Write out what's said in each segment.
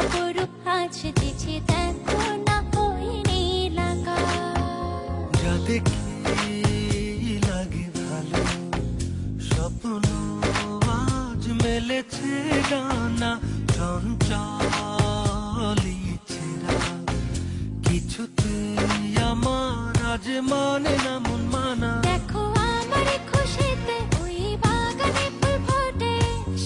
অপরূপ আজ দিছে দেখো না ওই নীল আকাশ। যা দেখি লাগে ভালো, স্বপ্ন আজ মেলেছে ডানা, চঞ্চল ইচ্ছেরা কিছুতেই আমার আজ মানে না মন মানা। দেখো আমার খুশিতে ওই বাগানে ফুল ফোটে,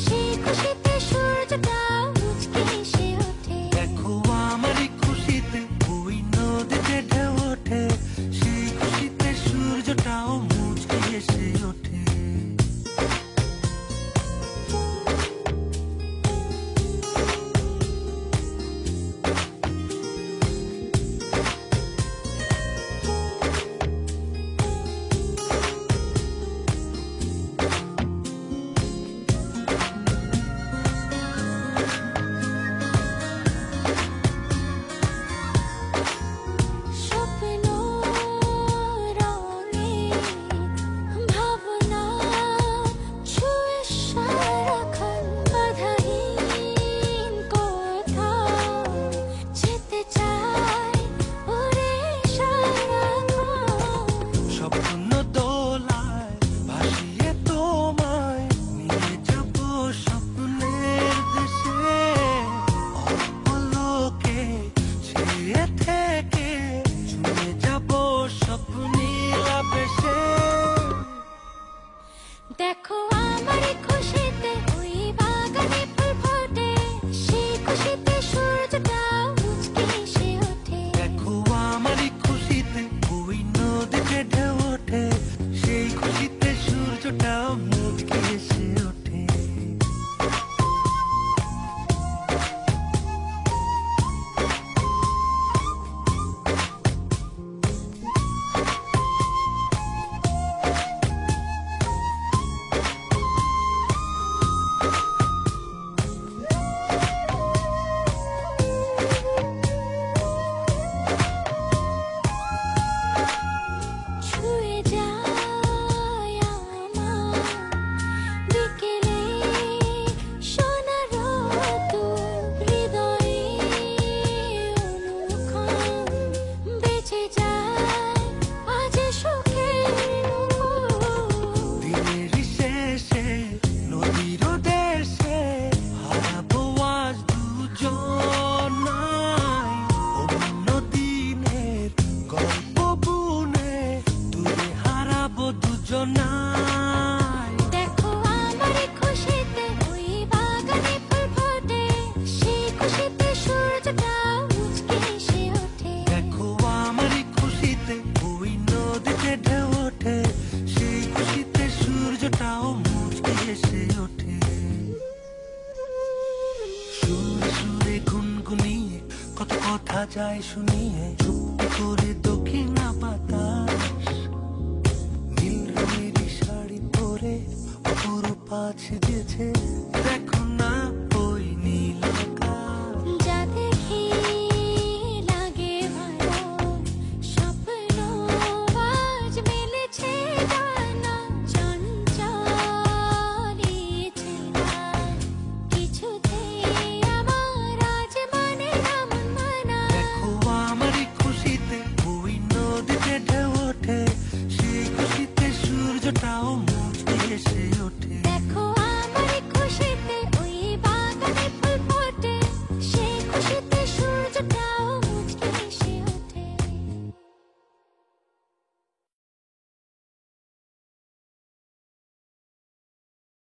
সেই খুশিতে সূর্যটা মুচকি এসে ওঠে। দেখো আমার খুশিতে ওই নদীতে ঢেউ ওঠে, সেই খুশিতে সূর্যটাও মুচকি এসে ওঠে। স্বপ্ন রঙে ভাবনা ছুঁয়ে সারাক্ষণ বাধাহীন কোথাও যেতে চাই ওরে সারাক্ষণ। স্বপ্ন দোলায় ভাসিয়ে তোমায় নিয়ে যাব স্বপ্নের দেশে, অপলকে ছেয়ে থেকে ছুঁয়ে যাব স্বপ্নীল আবেশে। দেখো আমার খুশিতে ওই বাগানে ফুল ফোটে, সেই খুশিতে সূর্যটা মুচকি এসে ওঠে। দেখো আমার খুশিতে ওই নদীতে ঢেউ ওঠে, সেই খুশিতে সূর্যটা মুচকি এসে ওঠে। ছুঁয়ে যায় আমার বিকেলে সোনার রোদ্দুর, হৃদয়ে অনুক্ষণ বেঁচে যায় আজ সুখের নূপুর। দিনের শেষে নদীর দেশে হারাবো আজ দুজনাই, অন্য দিনের গল্প বুনে দূরে হারাবো দুজনাই। দেখো আমার খুশিতে ওই বাগানে ফুল ফোটে, সেই খুশিতে সূর্যটা মুচকি এসে ওঠে। দেখো আমার খুশিতে ওই নদীতে ঢেউ ওঠে, সেই খুশিতে সূর্যটাও মুচকি এসে ওঠে। সুরে সুরে গুনগুনিয়ে কত কথা যায় শুনিয়ে, চুপটি করে দক্ষিণা বাতাস নীল রঙের শাড়ি পরে অপরূপ আজ দিয়েছে।